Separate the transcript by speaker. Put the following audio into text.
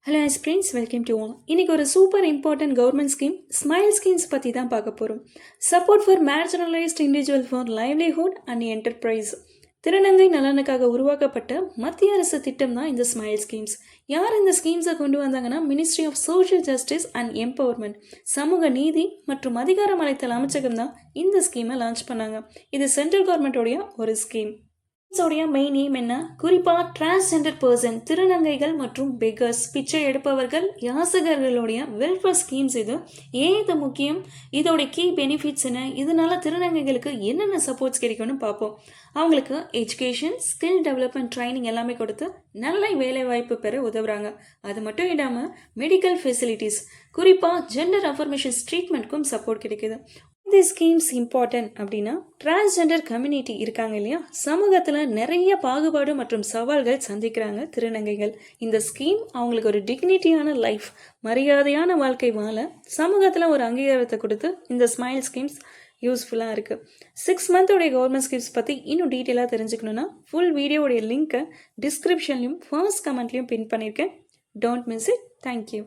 Speaker 1: Hello friends, welcome to all. இன்றைக்கி ஒரு super important government scheme smile schemes பற்றி தான் பார்க்க போகிறோம். Support for marginalised individual for livelihood and enterprise. திருநங்கை நலனுக்காக உருவாக்கப்பட்ட மத்திய அரசு திட்டம் தான் இந்த ஸ்மைல் ஸ்கீம்ஸ். யார் இந்த ஸ்கீம்ஸை கொண்டு வந்தாங்கன்னா, ministry of social justice and empowerment, சமூக நீதி மற்றும் அதிகாரமளித்தல் அமைச்சகம் தான் இந்த ஸ்கீமை லான்ச் பண்ணாங்க. இது சென்ட்ரல் கவர்மெண்ட்டோடைய ஒரு ஸ்கீம். உடைய மெயின் எய்ம் என்ன? குறிப்பாக டிரான்ஸ்ஜெண்டர் பர்சன், திருநங்கைகள் மற்றும் பெகர்ஸ், பிச்சை எடுப்பவர்கள், யாசகர்களுடைய வெல்ஃபேர் ஸ்கீம்ஸ். ஏன் இது முக்கியம்? இதோடைய கீ பெனிஃபிட்ஸ் என்ன? இதனால திருநங்கைகளுக்கு என்னென்ன சப்போர்ட்ஸ் கிடைக்கும்னு பார்ப்போம். அவங்களுக்கு எஜுகேஷன், ஸ்கில் டெவலப்மெண்ட் ட்ரைனிங் எல்லாமே கொடுத்து நல்ல வேலை வாய்ப்பு பெற உதவுறாங்க. அது மட்டும் இல்லாமல் மெடிக்கல் ஃபெசிலிட்டிஸ், குறிப்பாக ஜெண்டர் அஃபர்மேஷன்ஸ் ட்ரீட்மெண்ட்க்கும் சப்போர்ட் கிடைக்குது. இந்த ஸ்கீம்ஸ் இம்பார்ட்டன்ட் அப்படின்னா, டிரான்ஸ்ஜெண்டர் கம்யூனிட்டி இருக்காங்க இல்லையா, சமூகத்தில் நிறைய பாகுபாடு மற்றும் சவால்கள் சந்திக்கிறாங்க திருநங்கைகள். இந்த ஸ்கீம் அவங்களுக்கு ஒரு டிக்னிட்டியான லைஃப், மரியாதையான வாழ்க்கை வாழ சமூகத்தில் ஒரு அங்கீகாரத்தை கொடுத்து இந்த ஸ்மைல் ஸ்கீம்ஸ் யூஸ்ஃபுல்லாக இருக்குது. 6 மந்தோடைய கவர்மெண்ட் ஸ்கீம்ஸ் பற்றி இன்னும் டீட்டெயிலாக தெரிஞ்சுக்கணுன்னா ஃபுல் வீடியோடைய லிங்க்கை டிஸ்கிரிப்ஷன்லையும் ஃபர்ஸ்ட் கமெண்ட்லையும் பின் பண்ணியிருக்கேன். Don't miss it. தேங்க்யூ.